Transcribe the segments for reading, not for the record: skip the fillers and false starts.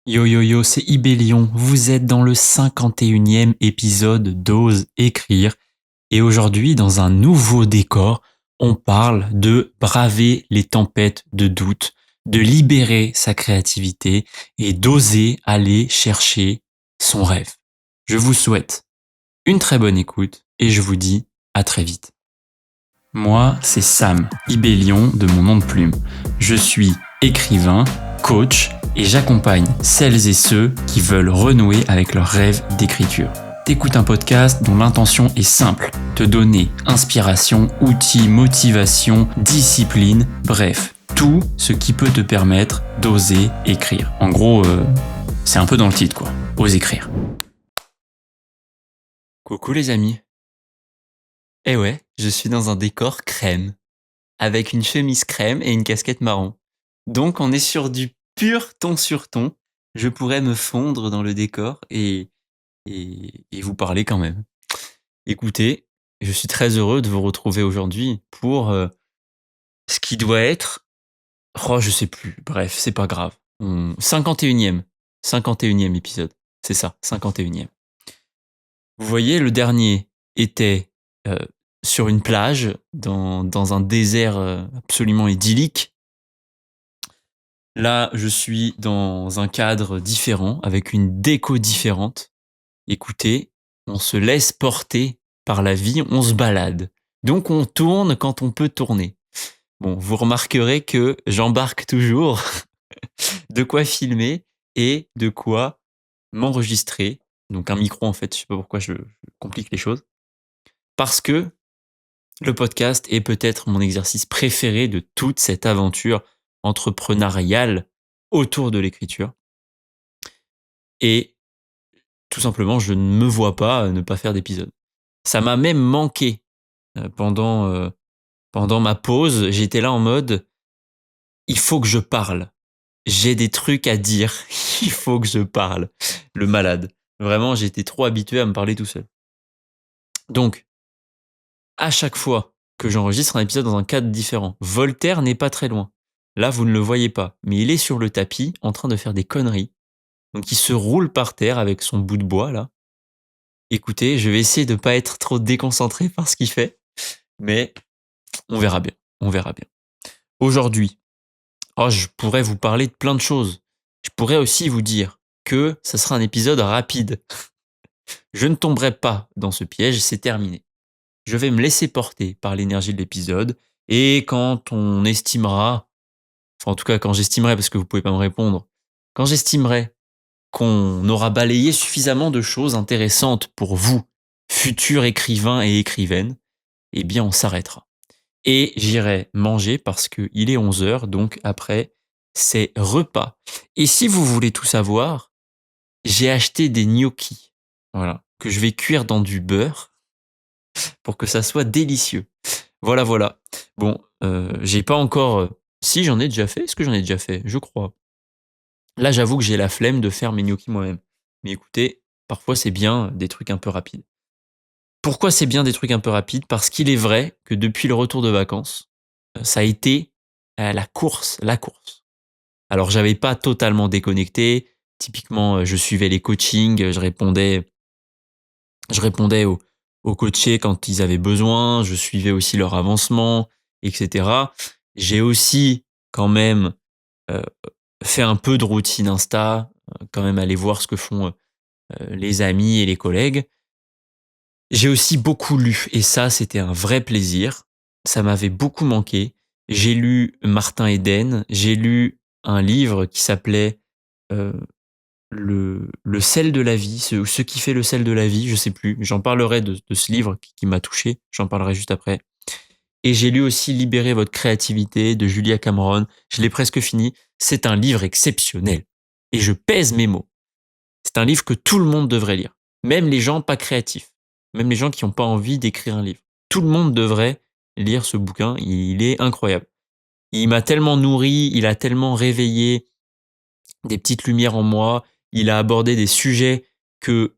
Yo yo yo, c'est Ibélion, vous êtes dans le 51e épisode d'Ose écrire et aujourd'hui dans un nouveau décor, on parle de braver les tempêtes de doute, de libérer sa créativité et d'oser aller chercher son rêve. Je vous souhaite une très bonne écoute et je vous dis à très vite. Moi, c'est Sam, Ibélion de mon nom de plume. Je suis écrivain, coach et j'accompagne celles et ceux qui veulent renouer avec leur rêve d'écriture. T'écoutes un podcast dont l'intention est simple, te donner inspiration, outils, motivation, discipline, bref, tout ce qui peut te permettre d'oser écrire. En gros, c'est un peu dans le titre quoi, ose écrire. Coucou les amis. Eh ouais, je suis dans un décor crème, avec une chemise crème et une casquette marron. Donc on est sur du pur ton sur ton. Je pourrais me fondre dans le décor et vous parler quand même. Écoutez, je suis très heureux de vous retrouver aujourd'hui pour ce qui doit être... Oh, je sais plus. Bref, c'est pas grave. 51e. 51e épisode. C'est ça, 51e. Vous voyez, le dernier était euh, sur une plage, dans un désert absolument idyllique. Là, je suis dans un cadre différent, avec une déco différente. Écoutez, on se laisse porter par la vie, on se balade. Donc on tourne quand on peut tourner. Bon, vous remarquerez que j'embarque toujours de quoi filmer et de quoi m'enregistrer. Donc un micro en fait, je sais pas pourquoi je complique les choses. Parce que le podcast est peut-être mon exercice préféré de toute cette aventure entrepreneuriale autour de l'écriture. Et tout simplement, je ne me vois pas ne pas faire d'épisode. Ça m'a même manqué pendant ma pause. J'étais là en mode, il faut que je parle. J'ai des trucs à dire. Il faut que je parle. Le malade. Vraiment, j'étais trop habitué à me parler tout seul. Donc, à chaque fois que j'enregistre un épisode dans un cadre différent, Voltaire n'est pas très loin. Là, vous ne le voyez pas, mais il est sur le tapis en train de faire des conneries. Donc, il se roule par terre avec son bout de bois, là. Écoutez, je vais essayer de ne pas être trop déconcentré par ce qu'il fait, mais on verra bien. On verra bien. Aujourd'hui, je pourrais vous parler de plein de choses. Je pourrais aussi vous dire que ça sera un épisode rapide. Je ne tomberai pas dans ce piège, c'est terminé. Je vais me laisser porter par l'énergie de l'épisode et quand on estimera, enfin en tout cas quand j'estimerai, parce que vous pouvez pas me répondre, quand j'estimerai qu'on aura balayé suffisamment de choses intéressantes pour vous, futurs écrivains et écrivaines, eh bien on s'arrêtera. Et j'irai manger parce qu'il est 11 heures, donc après, c'est repas. Et si vous voulez tout savoir, j'ai acheté des gnocchis, voilà, que je vais cuire dans du beurre pour que ça soit délicieux. Voilà, voilà. Bon, j'ai pas encore... Si, j'en ai déjà fait. Est-ce que j'en ai déjà fait? Je crois. Là, j'avoue que j'ai la flemme de faire mes gnocchis moi-même. Mais écoutez, parfois c'est bien des trucs un peu rapides. Pourquoi c'est bien des trucs un peu rapides? Parce qu'il est vrai que depuis le retour de vacances, ça a été la course, la course. Alors, j'avais pas totalement déconnecté. Typiquement, je suivais les coachings, je répondais aux coachés quand ils avaient besoin, je suivais aussi leur avancement, etc. J'ai aussi quand même euh, fait un peu de routine Insta, quand même aller voir ce que font les amis et les collègues. J'ai aussi beaucoup lu et ça, c'était un vrai plaisir. Ça m'avait beaucoup manqué. J'ai lu Martin Eden, j'ai lu un livre qui s'appelait euh, le sel de la vie, ce qui fait le sel de la vie, je sais plus. J'en parlerai de ce livre qui m'a touché, j'en parlerai juste après. Et j'ai lu aussi Libérer votre créativité de Julia Cameron. Je l'ai presque fini. C'est un livre exceptionnel. Et je pèse mes mots. C'est un livre que tout le monde devrait lire. Même les gens pas créatifs. Même les gens qui n'ont pas envie d'écrire un livre. Tout le monde devrait lire ce bouquin. Il est incroyable. Il m'a tellement nourri, il a tellement réveillé des petites lumières en moi. Il a abordé des sujets que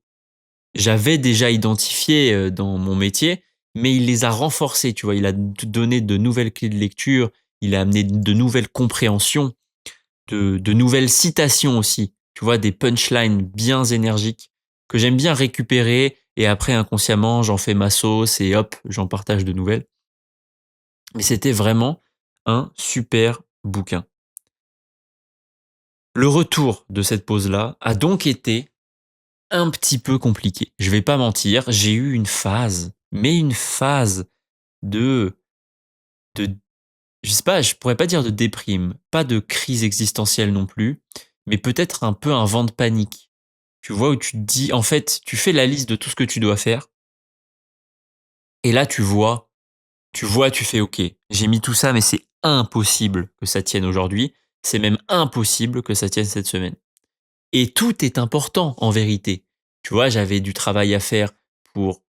j'avais déjà identifiés dans mon métier, mais il les a renforcés, tu vois. Il a donné de nouvelles clés de lecture, il a amené de nouvelles compréhensions, de nouvelles citations aussi. tu vois, des punchlines bien énergiques que j'aime bien récupérer et après inconsciemment, j'en fais ma sauce et hop, j'en partage de nouvelles. Mais c'était vraiment un super bouquin. Le retour de cette pause-là a donc été un petit peu compliqué. Je vais pas mentir, j'ai eu une phase, mais une phase de de je sais pas, je pourrais pas dire de déprime, pas de crise existentielle non plus, mais peut-être un peu un vent de panique. Tu vois, où tu te dis, en fait, tu fais la liste de tout ce que tu dois faire, et là, tu fais, OK, j'ai mis tout ça, mais c'est impossible que ça tienne aujourd'hui. C'est même impossible que ça tienne cette semaine. Et tout est important en vérité. Tu vois, j'avais du travail à faire pour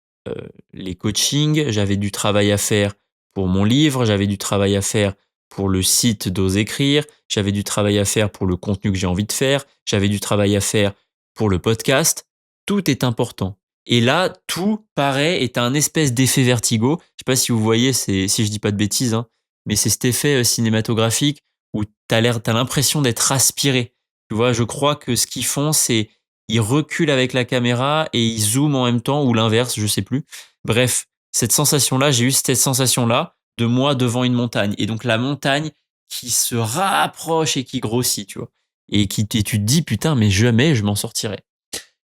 les coachings, j'avais du travail à faire pour mon livre, j'avais du travail à faire pour le site d'Ose Écrire, j'avais du travail à faire pour le contenu que j'ai envie de faire, j'avais du travail à faire pour le podcast. Tout est important. Et là, tout paraît est un espèce d'effet vertigo. Je sais pas si vous voyez, si je dis pas de bêtises, hein, mais c'est cet effet cinématographique où t'as l'impression d'être aspiré. Tu vois, je crois que ce qu'ils font, c'est ils reculent avec la caméra et ils zooment en même temps ou l'inverse, je sais plus. Bref, cette sensation-là, j'ai eu cette sensation-là de moi devant une montagne et donc la montagne qui se rapproche et qui grossit, tu vois. Et tu te dis putain, mais jamais je m'en sortirai.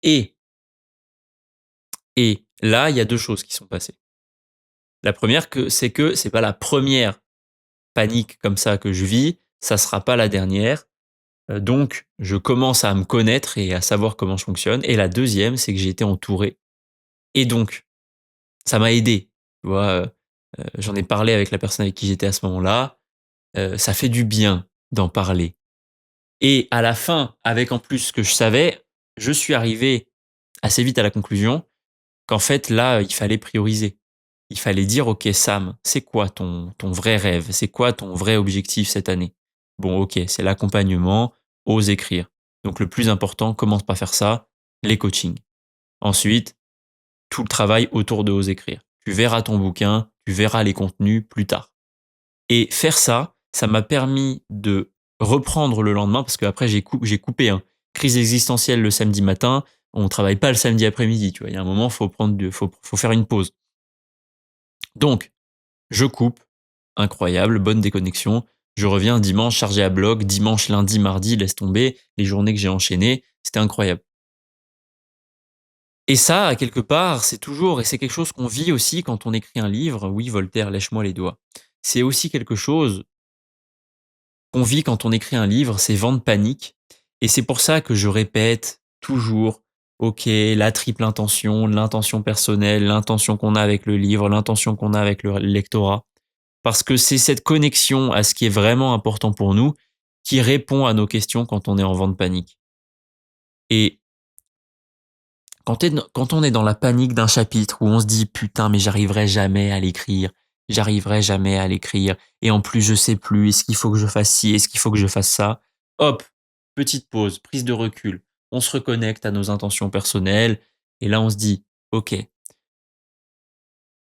Et et là, il y a deux choses qui sont passées. La première que c'est pas la première panique comme ça que je vis, ça sera pas la dernière. Donc, je commence à me connaître et à savoir comment je fonctionne. Et la deuxième, c'est que j'ai été entouré. Et donc, ça m'a aidé. Tu vois, j'en ai parlé avec la personne avec qui j'étais à ce moment-là. Ça fait du bien d'en parler. Et à la fin, avec en plus ce que je savais, je suis arrivé assez vite à la conclusion qu'en fait, là, il fallait prioriser. Il fallait dire, OK, Sam, c'est quoi ton vrai rêve? C'est quoi ton vrai objectif cette année? Bon, OK, c'est l'accompagnement, ose écrire. Donc le plus important, commence par faire ça, les coachings. Ensuite, tout le travail autour de ose écrire. Tu verras ton bouquin, tu verras les contenus plus tard. Et faire ça, ça m'a permis de reprendre le lendemain, parce qu'après j'ai coupé, hein. Crise existentielle le samedi matin, on travaille pas le samedi après-midi, tu vois. Il y a un moment, faut faire une pause. Donc, je coupe, incroyable, bonne déconnexion. Je reviens dimanche chargé à bloc, dimanche, lundi, mardi, laisse tomber, les journées que j'ai enchaînées, c'était incroyable. Et ça, quelque part, c'est toujours, et c'est quelque chose qu'on vit aussi quand on écrit un livre. Oui, Voltaire, lèche-moi les doigts. C'est aussi quelque chose qu'on vit quand on écrit un livre, c'est vent de panique. Et c'est pour ça que je répète toujours, OK, la triple intention, l'intention personnelle, l'intention qu'on a avec le livre, l'intention qu'on a avec le lectorat. Parce que c'est cette connexion à ce qui est vraiment important pour nous qui répond à nos questions quand on est en vent de panique. Et quand on est dans la panique d'un chapitre où on se dit putain mais j'arriverai jamais à l'écrire, j'arriverai jamais à l'écrire, et en plus je sais plus, est-ce qu'il faut que je fasse ci, est-ce qu'il faut que je fasse ça, hop, petite pause, prise de recul, on se reconnecte à nos intentions personnelles, et là on se dit ok,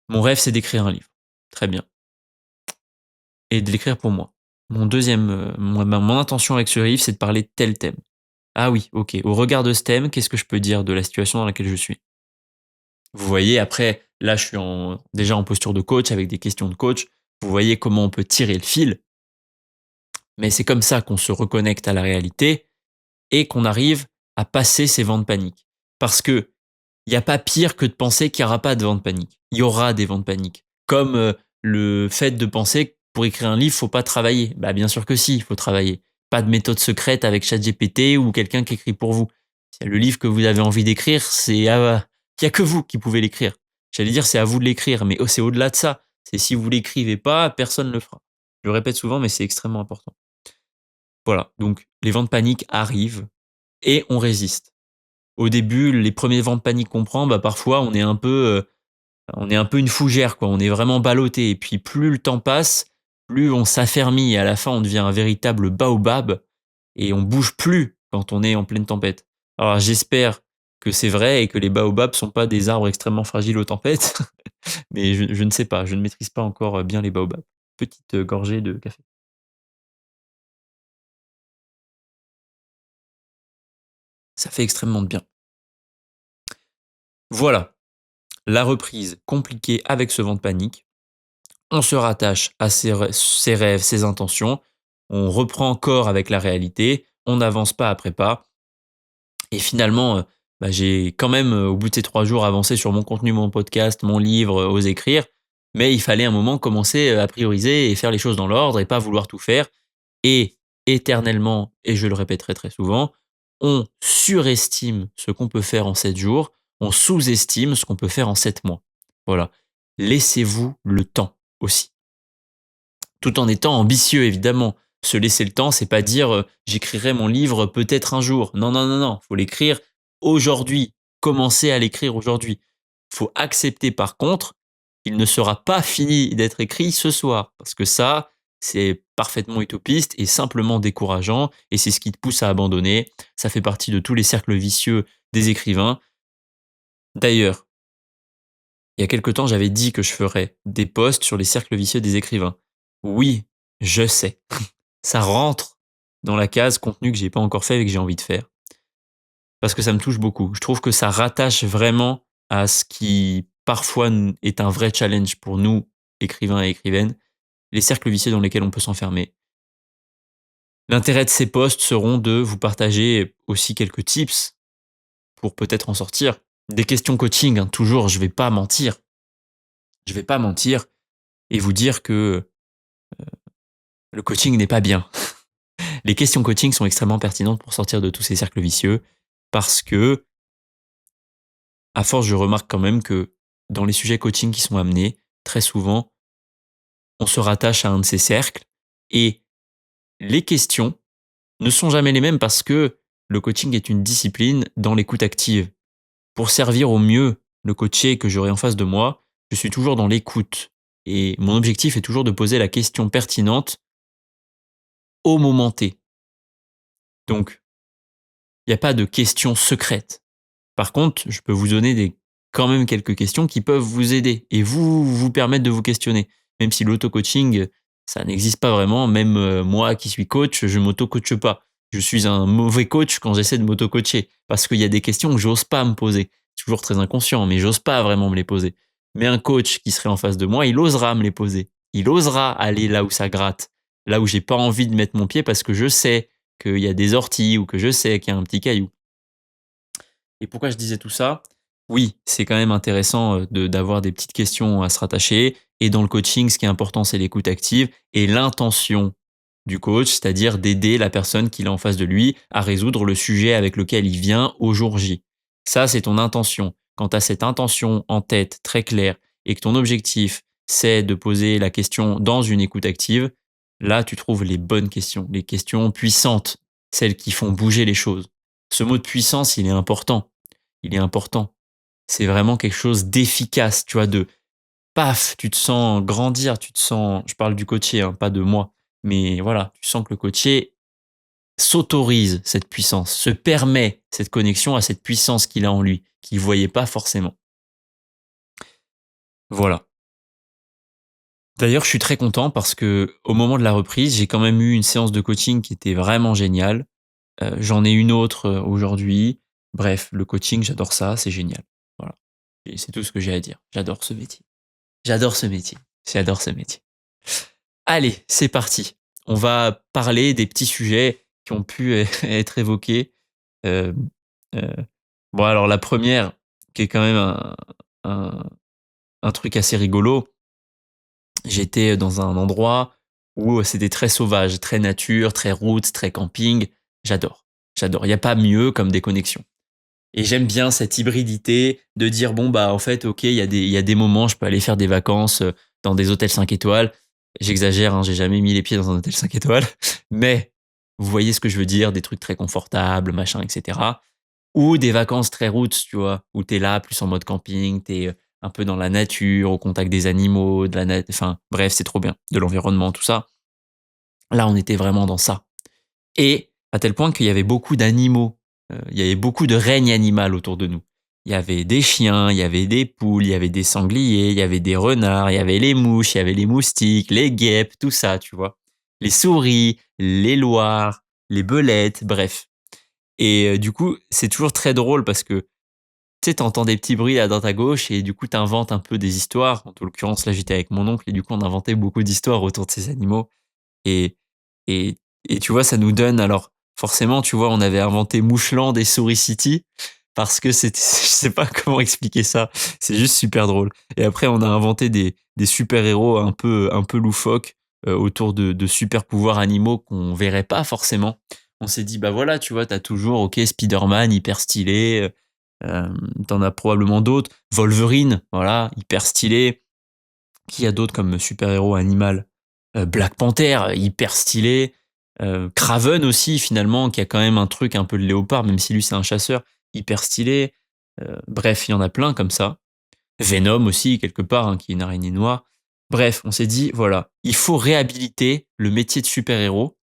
mon rêve c'est d'écrire un livre, très bien, et de l'écrire pour moi. Mon intention avec ce livre c'est de parler de tel thème. Ah oui, ok, au regard de ce thème, qu'est-ce que je peux dire de la situation dans laquelle je suis? Vous voyez, après, là, je suis déjà en posture de coach avec des questions de coach. Vous voyez comment on peut tirer le fil. Mais c'est comme ça qu'on se reconnecte à la réalité et qu'on arrive à passer ces vents de panique. Parce que il n'y a pas pire que de penser qu'il n'y aura pas de vents de panique. Il y aura des vents de panique. Comme le fait de penser que pour écrire un livre, faut pas travailler. Bah, bien sûr que si, il faut travailler. Pas de méthode secrète avec ChatGPT ou quelqu'un qui écrit pour vous. Le livre que vous avez envie d'écrire, il y a que vous qui pouvez l'écrire. J'allais dire, c'est à vous de l'écrire, mais c'est au-delà de ça. C'est si vous l'écrivez pas, personne ne le fera. Je le répète souvent, mais c'est extrêmement important. Voilà. Donc, les vents de panique arrivent et on résiste. Au début, les premiers vents de panique qu'on prend, bah, parfois, on est un peu une fougère, quoi. On est vraiment ballotté. Et puis, plus le temps passe, plus on s'affermit. Et à la fin, on devient un véritable baobab et on bouge plus quand on est en pleine tempête. Alors, j'espère que c'est vrai et que les baobabs sont pas des arbres extrêmement fragiles aux tempêtes. Mais je ne sais pas. Je ne maîtrise pas encore bien les baobabs. Petite gorgée de café. Ça fait extrêmement de bien. Voilà, la reprise compliquée avec ce vent de panique. On se rattache à ses rêves, ses intentions. On reprend corps avec la réalité. On n'avance pas après pas. Et finalement, j'ai quand même, au bout de ces 3 jours, avancé sur mon contenu, mon podcast, mon livre, Ose écrire. Mais il fallait un moment commencer, à prioriser et faire les choses dans l'ordre et pas vouloir tout faire. Et éternellement, et je le répéterai très souvent, on surestime ce qu'on peut faire en 7 jours, on sous-estime ce qu'on peut faire en 7 mois. Voilà. Laissez-vous le temps aussi. Tout en étant ambitieux, évidemment. Se laisser le temps, c'est pas dire j'écrirai mon livre peut-être un jour. Non, non, non, non. Faut l'écrire aujourd'hui. Commencer à l'écrire aujourd'hui. Faut accepter par contre, il ne sera pas fini d'être écrit ce soir. Parce que ça, c'est parfaitement utopiste et simplement décourageant. Et c'est ce qui te pousse à abandonner. Ça fait partie de tous les cercles vicieux des écrivains. D'ailleurs, il y a quelque temps, j'avais dit que je ferais des posts sur les cercles vicieux des écrivains. Oui, je sais. Ça rentre dans la case contenu que j'ai pas encore fait et que j'ai envie de faire. Parce que ça me touche beaucoup. Je trouve que ça rattache vraiment à ce qui parfois est un vrai challenge pour nous, écrivains et écrivaines, les cercles vicieux dans lesquels on peut s'enfermer. L'intérêt de ces posts seront de vous partager aussi quelques tips pour peut-être en sortir. Des questions coaching, hein, toujours, je vais pas mentir. Je vais pas mentir et vous dire que le coaching n'est pas bien. Les questions coaching sont extrêmement pertinentes pour sortir de tous ces cercles vicieux parce que, à force, je remarque quand même que dans les sujets coaching qui sont amenés, très souvent, on se rattache à un de ces cercles et les questions ne sont jamais les mêmes parce que le coaching est une discipline dans l'écoute active. Pour servir au mieux le coaché que j'aurai en face de moi, je suis toujours dans l'écoute et mon objectif est toujours de poser la question pertinente au moment T. Donc, il n'y a pas de questions secrètes. Par contre, je peux vous donner quand même quelques questions qui peuvent vous aider et vous permettre de vous questionner. Même si l'auto-coaching, ça n'existe pas vraiment. Même moi qui suis coach, je m'auto-coache pas. Je suis un mauvais coach quand j'essaie de m'auto-coacher parce qu'il y a des questions que j'ose pas me poser. Toujours très inconscient, mais j'ose pas vraiment me les poser. Mais un coach qui serait en face de moi, il osera me les poser. Il osera aller là où ça gratte, là où j'ai pas envie de mettre mon pied parce que je sais qu'il y a des orties ou que je sais qu'il y a un petit caillou. Et pourquoi je disais tout ça? Oui, c'est quand même intéressant d'avoir des petites questions à se rattacher. Et dans le coaching, ce qui est important, c'est l'écoute active et l'intention du coach, c'est-à-dire d'aider la personne qu'il a en face de lui à résoudre le sujet avec lequel il vient au jour J. Ça, c'est ton intention. Quand tu as cette intention en tête très claire et que ton objectif, c'est de poser la question dans une écoute active, là, tu trouves les bonnes questions, les questions puissantes, celles qui font bouger les choses. Ce mot de puissance, il est important. Il est important. C'est vraiment quelque chose d'efficace, tu vois, de paf, tu te sens grandir, tu te sens, je parle du coaché, hein, pas de moi, mais voilà, tu sens que le coaché s'autorise cette puissance, se permet cette connexion à cette puissance qu'il a en lui, qu'il ne voyait pas forcément. Voilà. D'ailleurs, je suis très content parce que au moment de la reprise, j'ai quand même eu une séance de coaching qui était vraiment géniale. J'en ai une autre aujourd'hui. Bref, le coaching, j'adore ça, c'est génial. Voilà. Et c'est tout ce que j'ai à dire. J'adore ce métier. J'adore ce métier. J'adore ce métier. Allez, c'est parti. On va parler des petits sujets qui ont pu être évoqués. Euh, euh, bon, alors la première, qui est quand même un, un truc assez rigolo, j'étais dans un endroit où c'était très sauvage, très nature, très route, très camping. J'adore. J'adore. Il n'y a pas mieux comme des connexions. Et j'aime bien cette hybridité de dire, bon, bah, en fait, ok, il y a des moments, je peux aller faire des vacances dans des hôtels 5 étoiles. J'exagère, hein, j'ai jamais mis les pieds dans un hôtel 5 étoiles. Mais vous voyez ce que je veux dire, des trucs très confortables, machin, etc. Ou des vacances très routes, tu vois, où t'es là, plus en mode camping, t'es un peu dans la nature, au contact des animaux, enfin, bref, c'est trop bien. De l'environnement, tout ça. Là, on était vraiment dans ça. Et à tel point qu'il y avait beaucoup d'animaux, il y avait beaucoup de règne animal autour de nous. Il y avait des chiens, il y avait des poules, il y avait des sangliers, il y avait des renards, il y avait les mouches, il y avait les moustiques, les guêpes, tout ça, tu vois. Les souris, les loirs, les belettes, bref. Et du coup, c'est toujours très drôle parce que, tu sais, tu des petits bruits à droite à gauche et du coup, tu inventes un peu des histoires. En tout l'occurrence, là, j'étais avec mon oncle et du coup, on inventait beaucoup d'histoires autour de ces animaux et et et tu vois, ça nous donne alors forcément, tu vois, on avait inventé Moucheland et Souris City parce que c'était je sais pas comment expliquer ça, c'est juste super drôle et après on a inventé des super-héros un peu loufoques, autour de super pouvoirs animaux qu'on verrait pas forcément. On s'est dit: «Bah, voilà, tu vois, tu as toujours, OK, Spider-Man hyper stylé, tu as probablement d'autres. Wolverine, voilà, hyper stylé. Qui a d'autres comme super-héros animal? Black Panther, hyper stylé. Kraven aussi finalement, qui a quand même un truc un peu de léopard, même si lui c'est un chasseur, hyper stylé. Bref, il y en a plein comme ça. Venom aussi quelque part, hein, qui est une araignée noire. Bref, on s'est dit: «Voilà, il faut réhabiliter le métier de super-héros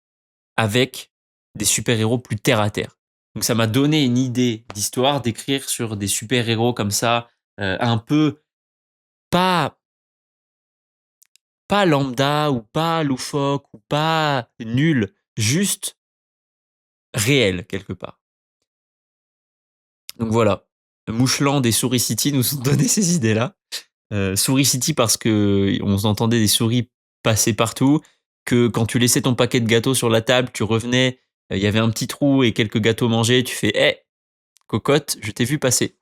avec des super-héros plus terre à terre». Donc ça m'a donné une idée d'histoire, d'écrire sur des super-héros comme ça, un peu pas pas lambda ou pas loufoque ou pas nul, juste réel quelque part. Donc voilà, Moucheland et Souris City nous ont donné ces idées-là. Souris City parce que on entendait des souris passer partout, que quand tu laissais ton paquet de gâteaux sur la table, tu revenais, il y avait un petit trou et quelques gâteaux mangés, tu fais: «Eh, cocotte, je t'ai vu passer».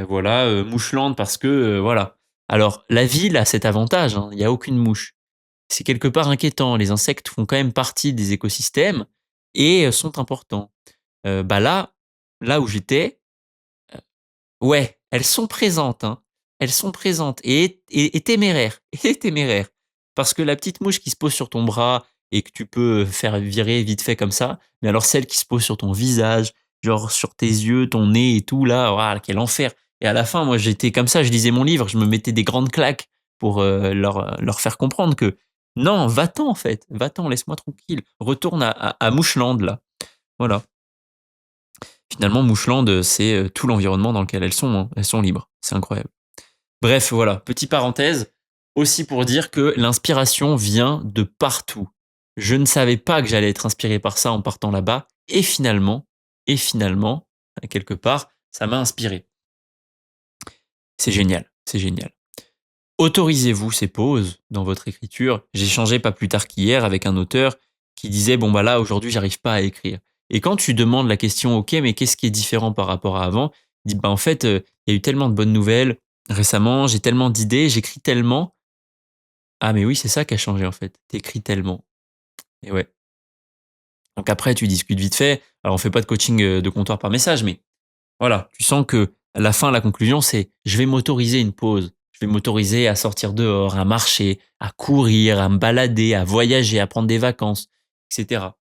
Voilà, Moucheland parce que, voilà. Alors la ville a cet avantage, hein, il y a aucune mouche. C'est quelque part inquiétant. Les insectes font quand même partie des écosystèmes et sont importants. Bah, là où j'étais, ouais, elles sont présentes, hein. Elles sont présentes et téméraires et téméraires. Parce que la petite mouche qui se pose sur ton bras et que tu peux faire virer vite fait comme ça, mais alors celle qui se pose sur ton visage, genre sur tes yeux, ton nez et tout là, waouh, quel enfer. Et à la fin, moi, j'étais comme ça, je lisais mon livre, je me mettais des grandes claques pour, leur faire comprendre que: «Non, va-t'en en fait, va-t'en, laisse-moi tranquille. Retourne à Moucheland là». Voilà. Finalement, Moucheland, c'est, tout l'environnement dans lequel elles sont, hein. Elles sont libres. C'est incroyable. Bref, voilà, petite parenthèse, aussi pour dire que l'inspiration vient de partout. Je ne savais pas que j'allais être inspiré par ça en partant là-bas et finalement, quelque part, ça m'a inspiré. C'est génial, c'est génial. Autorisez-vous ces pauses dans votre écriture. J'ai échangé pas plus tard qu'hier avec un auteur qui disait: «Bon, bah, là, aujourd'hui, j'arrive pas à écrire». Et quand tu demandes la question: «OK, mais qu'est-ce qui est différent par rapport à avant?» Il dit: «Bah, en fait, il y a eu tellement de bonnes nouvelles récemment, j'ai tellement d'idées, j'écris tellement». Ah, mais oui, c'est ça qui a changé, en fait. Tu écris tellement. Et ouais. Donc après, tu discutes vite fait. Alors, on fait pas de coaching, de comptoir par message, mais voilà, tu sens que la fin, la conclusion, c'est: «Je vais m'autoriser une pause. Je vais m'autoriser à sortir dehors, à marcher, à courir, à me balader, à voyager, à prendre des vacances», et cetera.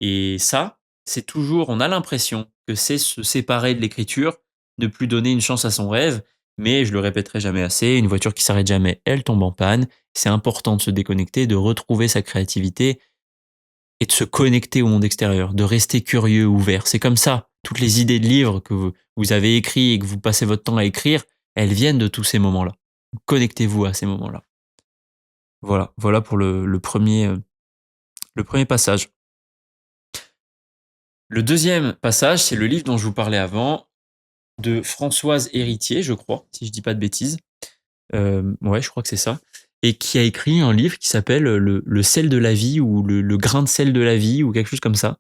Et ça, c'est toujours on a l'impression que c'est se séparer de l'écriture, ne plus donner une chance à son rêve, mais je le répéterai jamais assez, une voiture qui s'arrête jamais, elle tombe en panne. C'est important de se déconnecter, de retrouver sa créativité et de se connecter au monde extérieur, de rester curieux, ouvert. C'est comme ça. Toutes les idées de livres que vous avez écrits et que vous passez votre temps à écrire, elles viennent de tous ces moments-là. Connectez-vous à ces moments-là. Voilà, voilà pour le premier passage. Le deuxième passage, c'est le livre dont je vous parlais avant, de Françoise Héritier, je crois, si je dis pas de bêtises. Ouais, je crois que c'est ça. Et qui a écrit un livre qui s'appelle le sel de la vie ou le grain de sel de la vie ou quelque chose comme ça.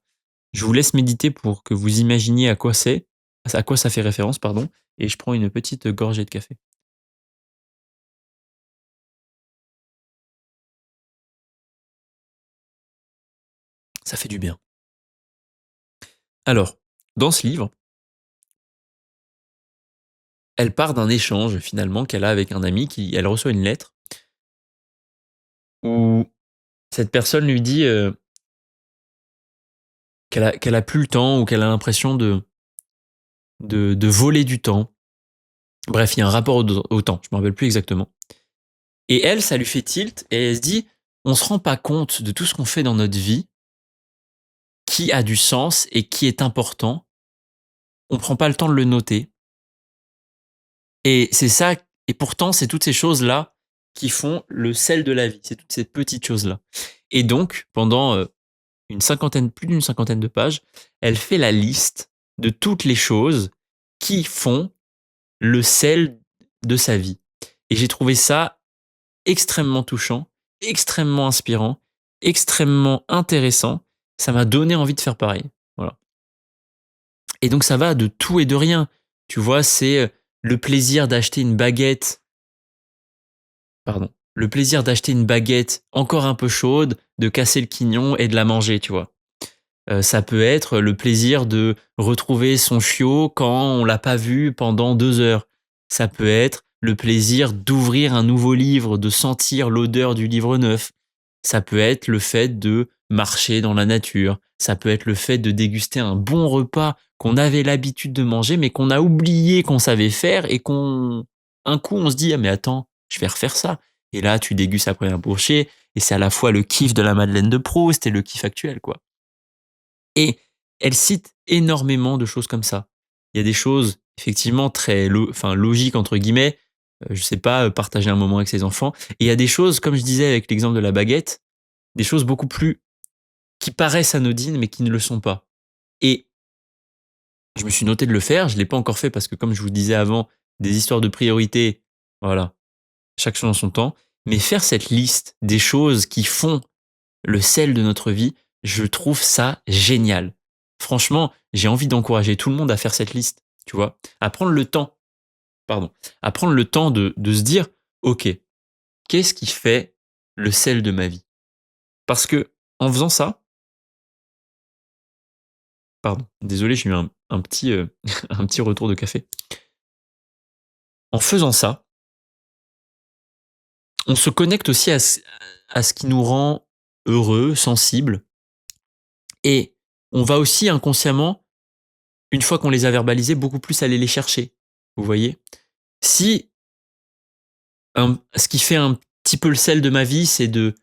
Je vous laisse méditer pour que vous imaginiez à quoi ça fait référence, pardon. Et je prends une petite gorgée de café. Ça fait du bien. Alors, dans ce livre, elle part d'un échange finalement qu'elle a avec un ami qui, elle reçoit une lettre où cette personne lui dit qu'elle a plus le temps ou qu'elle a l'impression de voler du temps. Bref, il y a un rapport au temps, je me rappelle plus exactement. Et elle, ça lui fait tilt et elle se dit, on se rend pas compte de tout ce qu'on fait dans notre vie qui a du sens et qui est important. On prend pas le temps de le noter. Et c'est ça, et pourtant, c'est toutes ces choses-là qui font le sel de la vie. C'est toutes ces petites choses-là. Et donc, pendant plus d'une cinquantaine de pages. Elle fait la liste de toutes les choses qui font le sel de sa vie. Et j'ai trouvé ça extrêmement touchant, extrêmement inspirant, extrêmement intéressant. Ça m'a donné envie de faire pareil. Voilà. Et donc ça va de tout et de rien. Tu vois, c'est le plaisir d'acheter une baguette. Pardon. Le plaisir d'acheter une baguette encore un peu chaude, de casser le quignon et de la manger, tu vois. Ça peut être le plaisir de retrouver son chiot quand on l'a pas vu pendant 2 heures. Ça peut être le plaisir d'ouvrir un nouveau livre, de sentir l'odeur du livre neuf. Ça peut être le fait de marcher dans la nature. Ça peut être le fait de déguster un bon repas qu'on avait l'habitude de manger, mais qu'on a oublié qu'on savait faire et un coup, on se dit, ah mais attends, je vais refaire ça. Et là, tu dégustes la première bouchée et c'est à la fois le kiff de la Madeleine de Proust et le kiff actuel, quoi. Et elle cite énormément de choses comme ça. Il y a des choses effectivement très logiques entre guillemets, je sais pas, partager un moment avec ses enfants. Et il y a des choses, comme je disais avec l'exemple de la baguette, des choses beaucoup plus qui paraissent anodines mais qui ne le sont pas. Et je me suis noté de le faire, je l'ai pas encore fait parce que comme je vous disais avant, des histoires de priorité, voilà, chaque chose en son temps. Mais faire cette liste des choses qui font le sel de notre vie, je trouve ça génial. Franchement, j'ai envie d'encourager tout le monde à faire cette liste, tu vois, à prendre le temps, pardon, à prendre le temps de se dire, ok, qu'est-ce qui fait le sel de ma vie? Parce que en faisant ça, pardon, désolé, j'ai eu un petit, un petit retour de café. En faisant ça, on se connecte aussi à ce qui nous rend heureux, sensible, et on va aussi inconsciemment, une fois qu'on les a verbalisés, beaucoup plus aller les chercher. Vous voyez? Si ce qui fait un petit peu le sel de ma vie, c'est de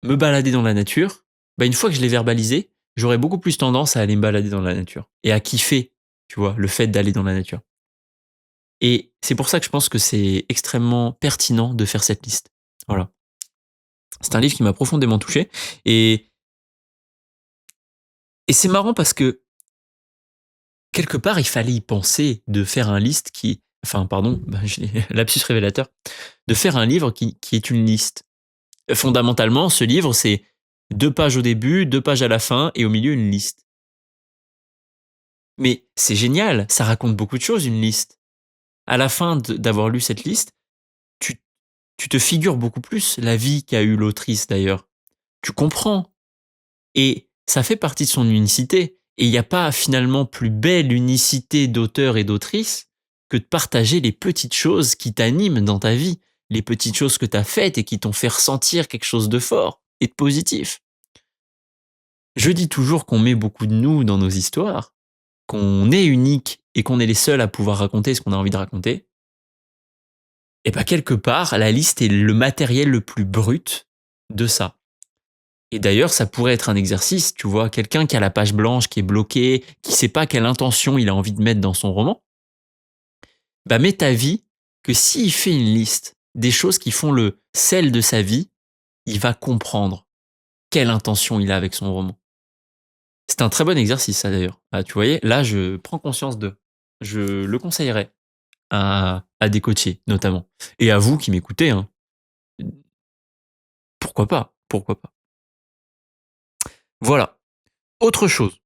me balader dans la nature, bah une fois que je l'ai verbalisé, j'aurais beaucoup plus tendance à aller me balader dans la nature et à kiffer, tu vois, le fait d'aller dans la nature. Et c'est pour ça que je pense que c'est extrêmement pertinent de faire cette liste. Voilà. C'est un livre qui m'a profondément touché et, et c'est marrant parce que quelque part, il fallait y penser de faire un liste qui, enfin, pardon, lapsus révélateur, de faire un livre qui est une liste. Fondamentalement, ce livre, c'est 2 pages au début, 2 pages à la fin et au milieu une liste. Mais c'est génial, ça raconte beaucoup de choses, une liste. À la fin d'avoir lu cette liste, tu, tu te figures beaucoup plus la vie qu'a eu l'autrice d'ailleurs. Tu comprends. Et ça fait partie de son unicité. Et il n'y a pas finalement plus belle unicité d'auteur et d'autrice que de partager les petites choses qui t'animent dans ta vie, les petites choses que tu as faites et qui t'ont fait ressentir quelque chose de fort et de positif. Je dis toujours qu'on met beaucoup de nous dans nos histoires, qu'on est unique et qu'on est les seuls à pouvoir raconter ce qu'on a envie de raconter. Et bien quelque part, la liste est le matériel le plus brut de ça. Et d'ailleurs, ça pourrait être un exercice, tu vois, quelqu'un qui a la page blanche, qui est bloqué, qui sait pas quelle intention il a envie de mettre dans son roman, bah mets ta vie que s'il fait une liste des choses qui font le sel de sa vie, il va comprendre quelle intention il a avec son roman. C'est un très bon exercice, ça d'ailleurs. Ah, tu voyais, là, je prends conscience de. Je le conseillerais à des coachés, notamment. Et à vous qui m'écoutez, hein. Pourquoi pas? Pourquoi pas? Voilà. Autre chose.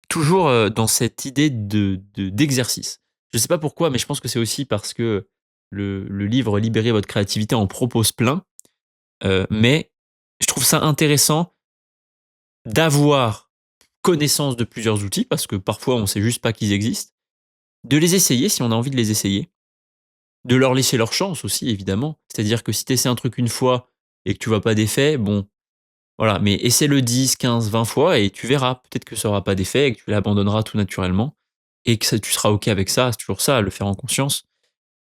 Toujours dans cette idée d'exercice. Je sais pas pourquoi, mais je pense que c'est aussi parce que le livre Libérez votre créativité en propose plein. Mais je trouve ça intéressant d'avoir connaissance de plusieurs outils, parce que parfois on sait juste pas qu'ils existent, de les essayer si on a envie de les essayer, de leur laisser leur chance aussi, évidemment. C'est-à-dire que si tu essaies un truc une fois et que tu vois pas d'effet, bon, voilà, mais essaie-le 10, 15, 20 fois et tu verras. Peut-être que ça aura pas d'effet et que tu l'abandonneras tout naturellement et que tu seras OK avec ça. C'est toujours ça, le faire en conscience.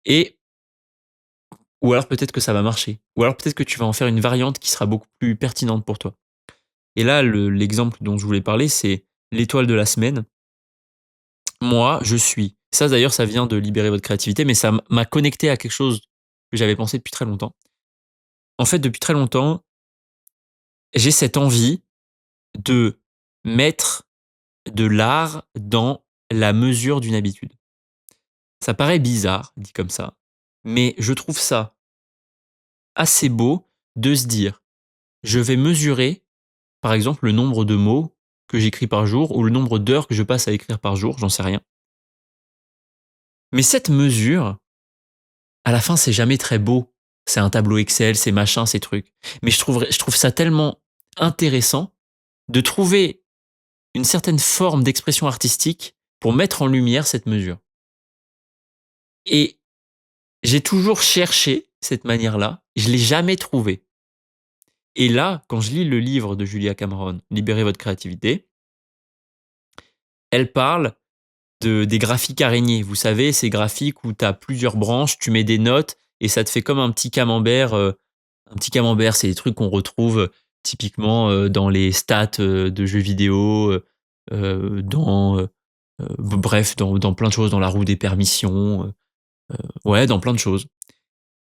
Et, ou alors peut-être que ça va marcher. Ou alors peut-être que tu vas en faire une variante qui sera beaucoup plus pertinente pour toi. Et là, l'exemple dont je voulais parler, c'est l'étoile de la semaine. Moi, je suis. Ça, d'ailleurs, ça vient de libérer votre créativité, mais ça m'a connecté à quelque chose que j'avais pensé depuis très longtemps. En fait, depuis très longtemps, j'ai cette envie de mettre de l'art dans la mesure d'une habitude. Ça paraît bizarre dit comme ça, mais je trouve ça assez beau de se dire: «Je vais mesurer, par exemple, le nombre de mots que j'écris par jour ou le nombre d'heures que je passe à écrire par jour», j'en sais rien. Mais cette mesure, à la fin, c'est jamais très beau. C'est un tableau Excel, c'est machin, c'est trucs. Mais je trouve ça tellement intéressant de trouver une certaine forme d'expression artistique pour mettre en lumière cette mesure. Et j'ai toujours cherché cette manière-là, je l'ai jamais trouvée. Et là, quand je lis le livre de Julia Cameron, Libérez votre créativité, elle parle des graphiques araignées. Vous savez, ces graphiques où tu as plusieurs branches, tu mets des notes et ça te fait comme un petit camembert. Un petit camembert, c'est des trucs qu'on retrouve typiquement dans les stats de jeux vidéo, bref, dans plein de choses, dans la roue des permissions, ouais, dans plein de choses.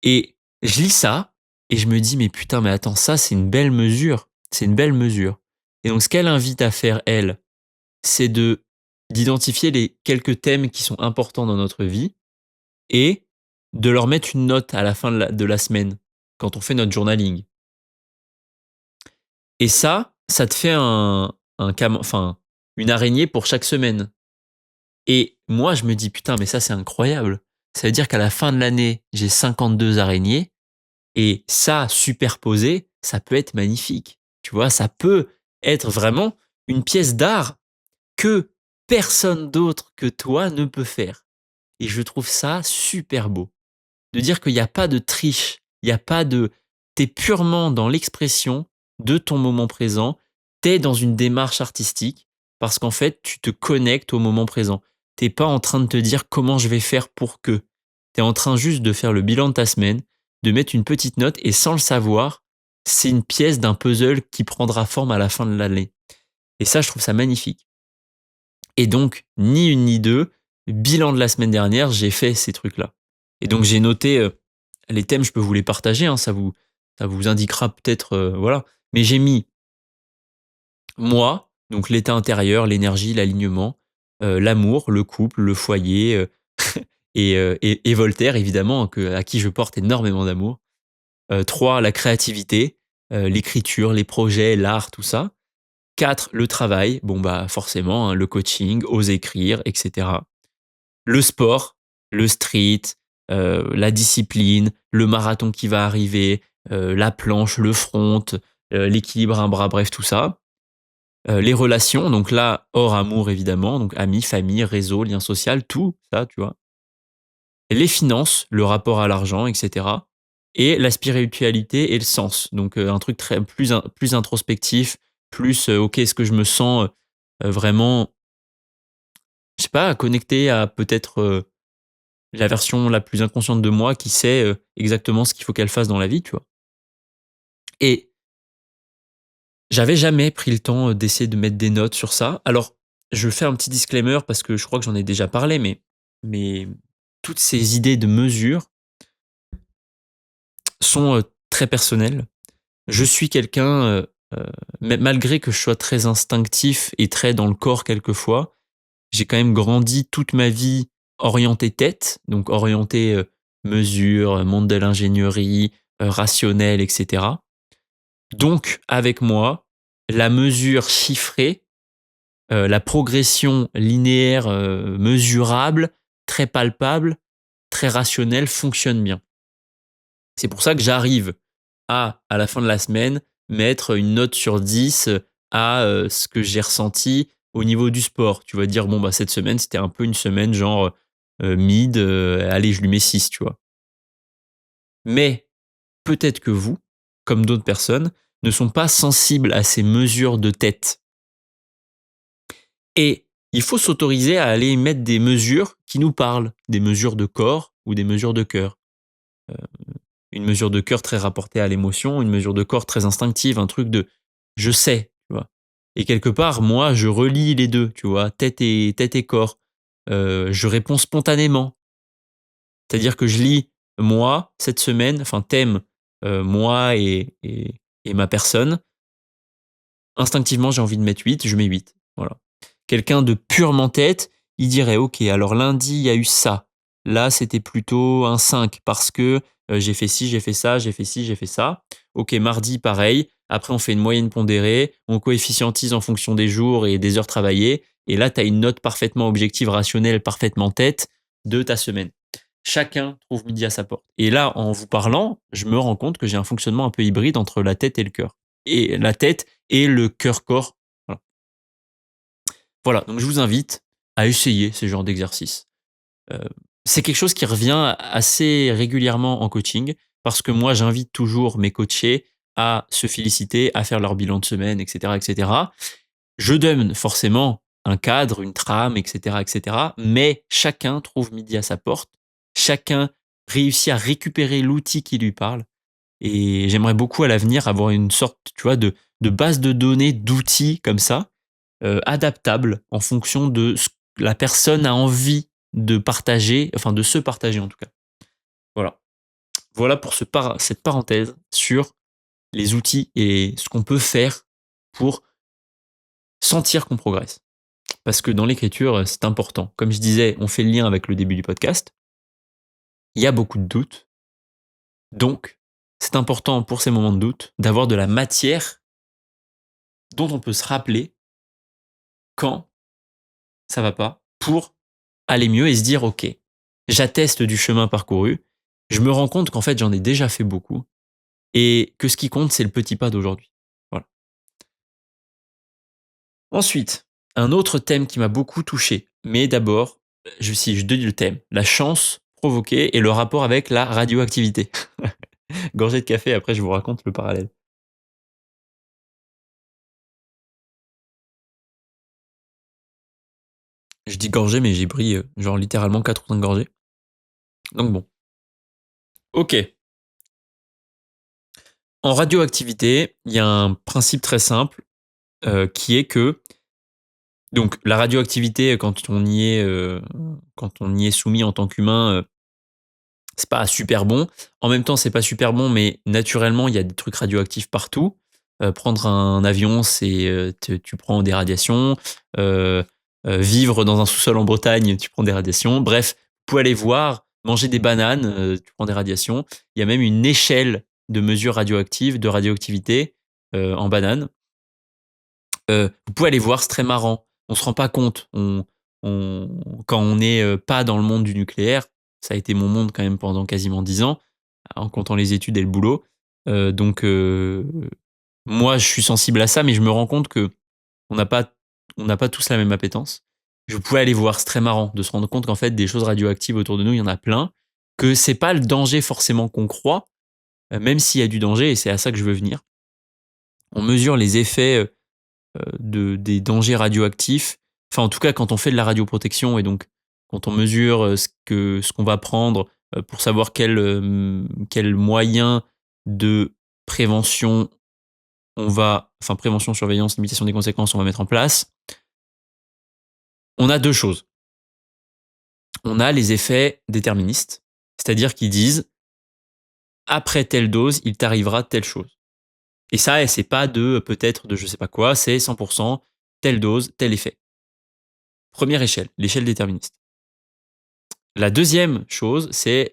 Et je lis ça et je me dis, mais putain, mais attends, ça, c'est une belle mesure. C'est une belle mesure. Et donc, ce qu'elle invite à faire, elle, c'est d'identifier les quelques thèmes qui sont importants dans notre vie et de leur mettre une note à la fin de la semaine quand on fait notre journaling. Et ça te fait enfin, une araignée pour chaque semaine. Et moi, je me dis, putain, mais ça, c'est incroyable. Ça veut dire qu'à la fin de l'année, j'ai 52 araignées et ça, superposé, ça peut être magnifique. Tu vois, ça peut être vraiment une pièce d'art que personne d'autre que toi ne peut faire. Et je trouve ça super beau. De dire qu'il n'y a pas de triche, il n'y a pas de... T'es purement dans l'expression de ton moment présent, t'es dans une démarche artistique parce qu'en fait, tu te connectes au moment présent. T'es pas en train de te dire comment je vais faire pour que. T'es en train juste de faire le bilan de ta semaine, de mettre une petite note et sans le savoir, c'est une pièce d'un puzzle qui prendra forme à la fin de l'année. Et ça, je trouve ça magnifique. Et donc, ni une ni deux, bilan de la semaine dernière, j'ai fait ces trucs-là. Et donc, j'ai noté les thèmes, je peux vous les partager, hein, ça vous indiquera peut-être, voilà. Mais j'ai mis moi, donc l'état intérieur, l'énergie, l'alignement, l'amour, le couple, le foyer, et Voltaire, évidemment, à qui je porte énormément d'amour. 3, la créativité, l'écriture, les projets, l'art, tout ça. 4, le travail, bon bah forcément, hein, le coaching, oser écrire, etc. Le sport, le street, la discipline, le marathon qui va arriver, la planche, le front, l'équilibre, un bras, bref, tout ça. Les relations, donc là, hors amour évidemment, donc amis, famille, réseau, lien social, tout ça, tu vois. Les finances, le rapport à l'argent, etc. Et la spiritualité et le sens. Donc un truc plus introspectif, plus ok, est-ce que je me sens vraiment, je sais pas, connecté à peut-être la version la plus inconsciente de moi qui sait exactement ce qu'il faut qu'elle fasse dans la vie, tu vois. Et j'avais jamais pris le temps d'essayer de mettre des notes sur ça. Alors, je fais un petit disclaimer parce que je crois que j'en ai déjà parlé, mais toutes ces idées de mesure sont très personnelles. Je suis quelqu'un, malgré que je sois très instinctif et très dans le corps quelquefois, j'ai quand même grandi toute ma vie orienté tête, donc orienté mesure, monde de l'ingénierie, rationnel, etc. Donc, avec moi, la mesure chiffrée, la progression linéaire mesurable, très palpable, très rationnelle fonctionne bien. C'est pour ça que j'arrive à la fin de la semaine, mettre une note sur 10 à ce que j'ai ressenti au niveau du sport. Tu vas dire, bon, bah, cette semaine, c'était un peu une semaine genre mid, allez, je lui mets 6, tu vois. Mais peut-être que vous, comme d'autres personnes, ne sont pas sensibles à ces mesures de tête. Et il faut s'autoriser à aller mettre des mesures qui nous parlent, des mesures de corps ou des mesures de cœur. Euh, une mesure de cœur très rapportée à l'émotion, une mesure de corps très instinctive, un truc de je sais, tu vois. Et quelque part, moi, je relie les deux, tu vois, tête et corps. Je réponds spontanément. C'est-à-dire que je lis moi cette semaine, enfin thème moi et ma personne. Instinctivement, j'ai envie de mettre 8, je mets 8. Voilà. Quelqu'un de purement tête, il dirait ok, alors lundi, il y a eu ça. Là, c'était plutôt un 5 parce que j'ai fait ci, j'ai fait ça, j'ai fait ci, j'ai fait ça. Ok, mardi, pareil. Après, on fait une moyenne pondérée, on coefficientise en fonction des jours et des heures travaillées. Et là, tu as une note parfaitement objective, rationnelle, parfaitement tête de ta semaine. Chacun trouve midi à sa porte. Et là, en vous parlant, je me rends compte que j'ai un fonctionnement un peu hybride entre la tête et le cœur. Et la tête et le cœur-corps. Voilà. Voilà, donc je vous invite à essayer ce genre d'exercice. Euh, c'est quelque chose qui revient assez régulièrement en coaching parce que moi, j'invite toujours mes coachés à se féliciter, à faire leur bilan de semaine, etc., etc. Je donne forcément un cadre, une trame, etc., etc. Mais chacun trouve midi à sa porte. Chacun réussit à récupérer l'outil qui lui parle. Et j'aimerais beaucoup à l'avenir avoir une sorte, tu vois, de base de données, d'outils comme ça, adaptables en fonction de ce que la personne a envie de partager, enfin de se partager en tout cas. Voilà. Voilà pour cette parenthèse sur les outils et ce qu'on peut faire pour sentir qu'on progresse. Parce que dans l'écriture, c'est important. Comme je disais, on fait le lien avec le début du podcast. Il y a beaucoup de doutes. Donc, c'est important pour ces moments de doute d'avoir de la matière dont on peut se rappeler quand ça va pas pour aller mieux et se dire ok, j'atteste du chemin parcouru, je me rends compte qu'en fait j'en ai déjà fait beaucoup et que ce qui compte c'est le petit pas d'aujourd'hui. Voilà. Ensuite, un autre thème qui m'a beaucoup touché, mais d'abord, si je dis le thème, la chance provoquée et le rapport avec la radioactivité. Gorgée de café, après je vous raconte le parallèle. Je dis gorgée, mais j'ai pris genre littéralement 4 ou 5 gorgées. Donc bon. Ok. En radioactivité, il y a un principe très simple qui est que donc la radioactivité, quand on y est soumis en tant qu'humain, c'est pas super bon. En même temps, c'est pas super bon, mais naturellement, il y a des trucs radioactifs partout. Prendre un avion, tu prends des radiations. Euh, vivre dans un sous-sol en Bretagne, tu prends des radiations. Bref, vous pouvez aller voir, manger des bananes, tu prends des radiations. Il y a même une échelle de mesure radioactive, de radioactivité en banane. Vous pouvez aller voir, c'est très marrant. On se rend pas compte. On, quand on n'est pas dans le monde du nucléaire, ça a été mon monde quand même pendant quasiment 10 ans, en comptant les études et le boulot. Donc, moi, je suis sensible à ça, mais je me rends compte que on n'a pas tous la même appétence. Je pouvais aller voir, c'est très marrant de se rendre compte qu'en fait, des choses radioactives autour de nous, il y en a plein, que c'est pas le danger forcément qu'on croit, même s'il y a du danger, et c'est à ça que je veux venir. On mesure les effets des dangers radioactifs. Enfin, en tout cas, quand on fait de la radioprotection et donc quand on mesure ce qu'on va prendre pour savoir quel moyen de prévention enfin prévention, surveillance, limitation des conséquences, on va mettre en place. On a deux choses. On a les effets déterministes, c'est-à-dire qu'ils disent après telle dose, il t'arrivera telle chose. Et ça, c'est pas peut-être de je sais pas quoi, c'est 100% telle dose, tel effet. Première échelle, l'échelle déterministe. La deuxième chose, c'est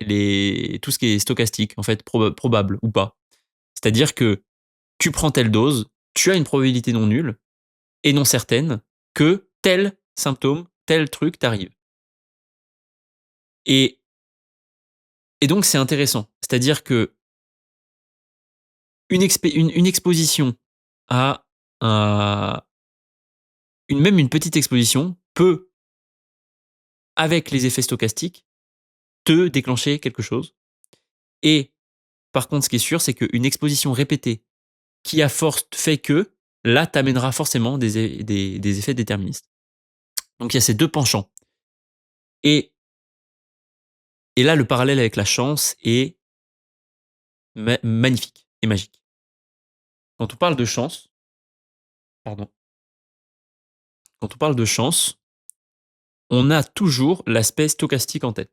tout ce qui est stochastique, en fait, probable ou pas. C'est-à-dire que tu prends telle dose, tu as une probabilité non nulle et non certaine que tel symptôme, tel truc t'arrive. Et, et donc, c'est intéressant. C'est-à-dire que une exposition à même une petite exposition peut, avec les effets stochastiques, te déclencher quelque chose. Et par contre, ce qui est sûr, c'est qu'une exposition répétée qui à force fait que, là, t'amènera forcément des effets déterministes. Donc il y a ces deux penchants. Et, et là, le parallèle avec la chance est magnifique et magique. Quand on parle de chance, pardon, quand on parle de chance, on a toujours l'aspect stochastique en tête.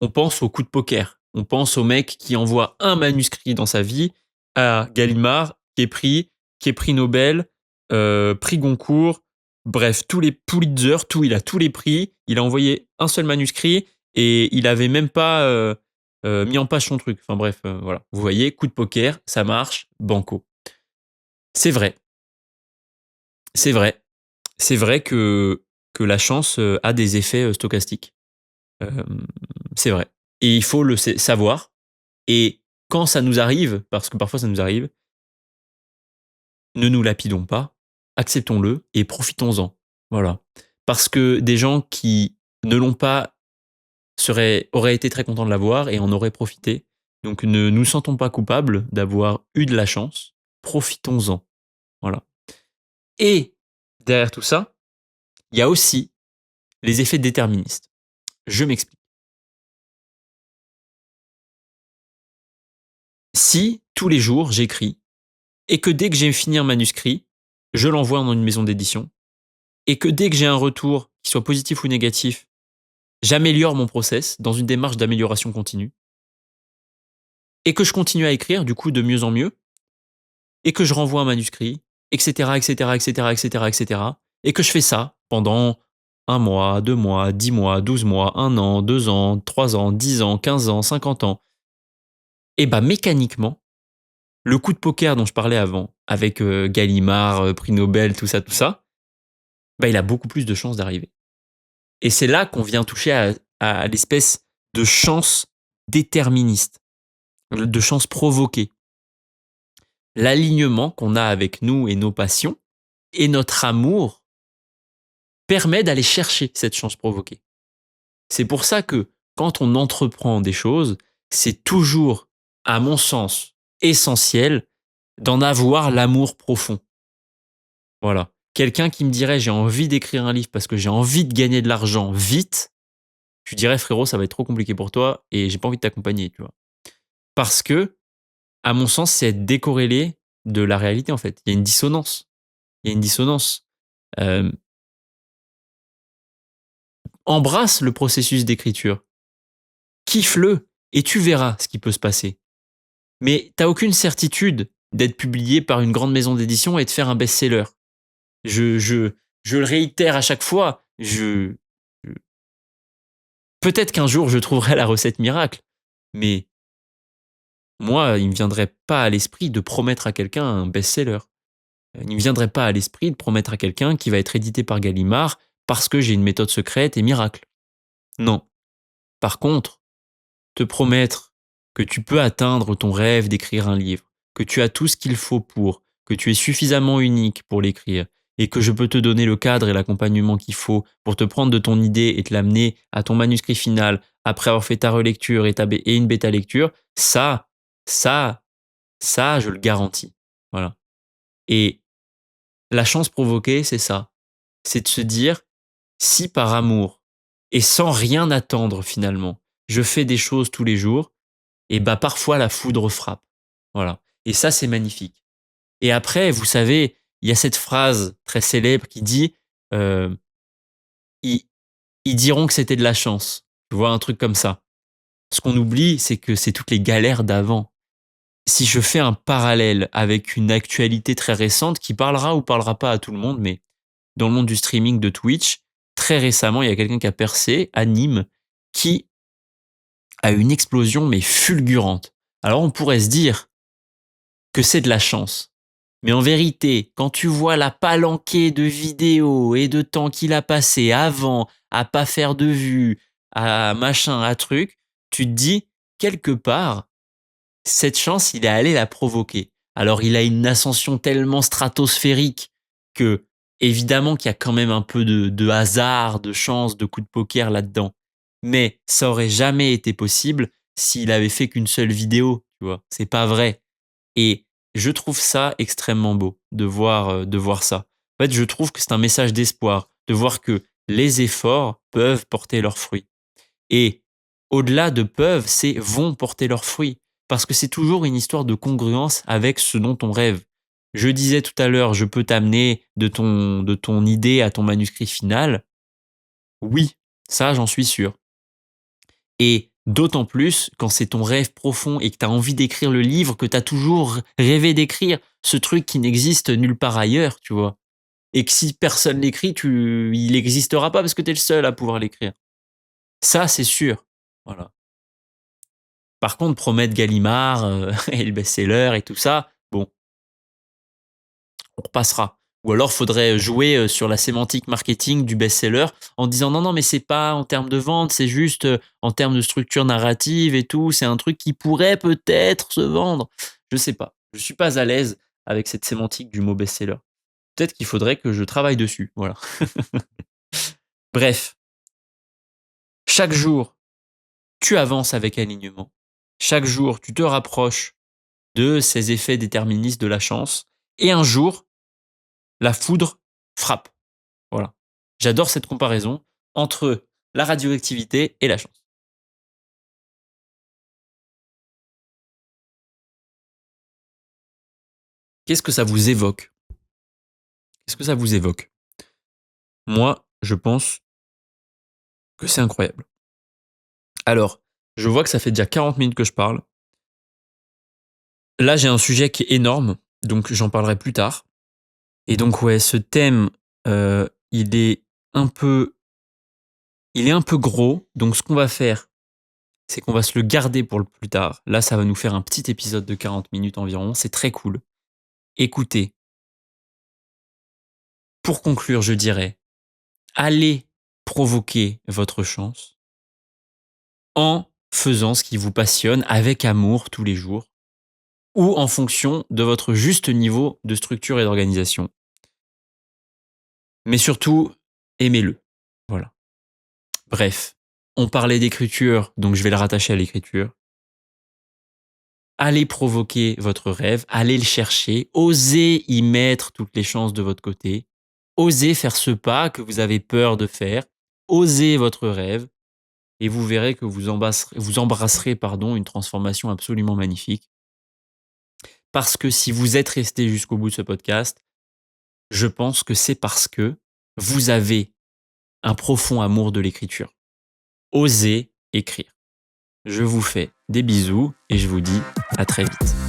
On pense au coup de poker. On pense au mec qui envoie un manuscrit dans sa vie à Gallimard, qui est prix Nobel, prix Goncourt, bref, tous les Pulitzer, tout, il a tous les prix. Il a envoyé un seul manuscrit et il avait même pas mis en page son truc. Enfin bref, voilà. Vous voyez, coup de poker, ça marche, banco. C'est vrai, c'est vrai. C'est vrai que la chance a des effets stochastiques. Euh, c'est vrai. Et il faut le savoir. Et quand ça nous arrive, parce que parfois ça nous arrive, ne nous lapidons pas, acceptons-le et profitons-en. Voilà. Parce que des gens qui ne l'ont pas auraient été très contents de l'avoir et en auraient profité. Donc ne nous sentons pas coupables d'avoir eu de la chance. Profitons-en. Voilà. Et derrière tout ça, il y a aussi les effets déterministes. Je m'explique. Si tous les jours j'écris et que dès que j'ai fini un manuscrit, je l'envoie dans une maison d'édition et que dès que j'ai un retour, qu'il soit positif ou négatif, j'améliore mon process dans une démarche d'amélioration continue et que je continue à écrire du coup de mieux en mieux et que je renvoie un manuscrit, etc., etc., etc., etc., etc., et que je fais ça pendant un mois, 2 mois, 10 mois, 12 mois, 1 an, 2 ans, 3 ans, 10 ans, 15 ans, 50 ans, et bah mécaniquement, le coup de poker dont je parlais avant, avec Gallimard, prix Nobel, tout ça, bah il a beaucoup plus de chances d'arriver. Et c'est là qu'on vient toucher à l'espèce de chance déterministe, de chance provoquée. L'alignement qu'on a avec nous et nos passions et notre amour permet d'aller chercher cette chance provoquée. C'est pour ça que quand on entreprend des choses, c'est toujours, à mon sens, essentiel d'en avoir l'amour profond. Voilà. Quelqu'un qui me dirait j'ai envie d'écrire un livre parce que j'ai envie de gagner de l'argent vite, je dirais frérot, ça va être trop compliqué pour toi et j'ai pas envie de t'accompagner, tu vois. Parce que, à mon sens, c'est être décorrélé de la réalité en fait. Il y a une dissonance. Il y a une dissonance. Euh, Embrasse le processus d'écriture. Kiffe-le et tu verras ce qui peut se passer. Mais t'as aucune certitude d'être publié par une grande maison d'édition et de faire un best-seller. Je, je, je le réitère à chaque fois. Peut-être qu'un jour je trouverai la recette miracle, mais moi, il ne me viendrait pas à l'esprit de promettre à quelqu'un un best-seller. Il ne me viendrait pas à l'esprit de promettre à quelqu'un qui va être édité par Gallimard parce que j'ai une méthode secrète et miracle. Non. Par contre, te promettre que tu peux atteindre ton rêve d'écrire un livre, que tu as tout ce qu'il faut pour, que tu es suffisamment unique pour l'écrire, et que je peux te donner le cadre et l'accompagnement qu'il faut pour te prendre de ton idée et te l'amener à ton manuscrit final après avoir fait ta relecture et une bêta lecture, ça, ça, je le garantis. Voilà. Et la chance provoquée, c'est ça. C'est de se dire, si par amour et sans rien attendre finalement, je fais des choses tous les jours, et bah parfois la foudre frappe. Voilà. Et ça, c'est magnifique. Et après, vous savez, il y a cette phrase très célèbre qui dit euh, ils, ils diront que c'était de la chance. Tu vois, un truc comme ça. Ce qu'on oublie, c'est que c'est toutes les galères d'avant. Si je fais un parallèle avec une actualité très récente qui parlera ou parlera pas à tout le monde, mais dans le monde du streaming de Twitch, très récemment, il y a quelqu'un qui a percé à Nîmes qui a une explosion mais fulgurante. Alors on pourrait se dire que c'est de la chance. Mais en vérité, quand tu vois la palanquée de vidéos et de temps qu'il a passé avant à pas faire de vues, à machin, à truc, tu te dis, quelque part, cette chance, il est allé la provoquer. Alors il a une ascension tellement stratosphérique que, évidemment qu'il y a quand même un peu de hasard, de chance, de coup de poker là-dedans. Mais ça aurait jamais été possible s'il avait fait qu'une seule vidéo, tu vois. C'est pas vrai. Et je trouve ça extrêmement beau de voir ça. En fait, je trouve que c'est un message d'espoir, de voir que les efforts peuvent porter leurs fruits. Et au-delà de peuvent, c'est vont porter leurs fruits. Parce que c'est toujours une histoire de congruence avec ce dont on rêve. Je disais tout à l'heure, je peux t'amener de ton idée à ton manuscrit final. Oui, ça, j'en suis sûr. Et D'autant plus quand c'est ton rêve profond et que tu as envie d'écrire le livre que tu as toujours rêvé d'écrire, ce truc qui n'existe nulle part ailleurs, tu vois? Et que si personne l'écrit, il n'existera pas parce que tu es le seul à pouvoir l'écrire. Ça, c'est sûr. Voilà. Par contre, promettre Gallimard, et le best-seller et tout ça, bon, on repassera. Ou alors, faudrait jouer sur la sémantique marketing du best-seller en disant non, non, mais c'est pas en termes de vente, c'est juste en termes de structure narrative et tout. C'est un truc qui pourrait peut-être se vendre. Je sais pas. Je suis pas à l'aise avec cette sémantique du mot best-seller. Peut-être qu'il faudrait que je travaille dessus. Voilà. Bref, chaque jour, tu avances avec alignement. Chaque jour, tu te rapproches de ces effets déterministes de la chance. Et un jour, la foudre frappe. Voilà. J'adore cette comparaison entre la radioactivité et la chance. Qu'est-ce que ça vous évoque? Qu'est-ce que ça vous évoque? Moi, je pense que c'est incroyable. Alors, je vois que ça fait déjà 40 minutes que je parle. Là, j'ai un sujet qui est énorme, donc j'en parlerai plus tard. Et donc, ouais, ce thème, il est un peu, il est un peu gros. Donc, ce qu'on va faire, c'est qu'on va se le garder pour le plus tard. Là, ça va nous faire un petit épisode de 40 minutes environ. C'est très cool. Écoutez, pour conclure, je dirais, allez provoquer votre chance en faisant ce qui vous passionne avec amour tous les jours ou en fonction de votre juste niveau de structure et d'organisation. Mais surtout, aimez-le. Voilà. Bref, on parlait d'écriture, donc je vais le rattacher à l'écriture. Allez provoquer votre rêve, allez le chercher, osez y mettre toutes les chances de votre côté, osez faire ce pas que vous avez peur de faire, osez votre rêve et vous verrez que vous embrasserez une transformation absolument magnifique. Parce que si vous êtes resté jusqu'au bout de ce podcast, je pense que c'est parce que vous avez un profond amour de l'écriture. Osez écrire. Je vous fais des bisous et je vous dis à très vite.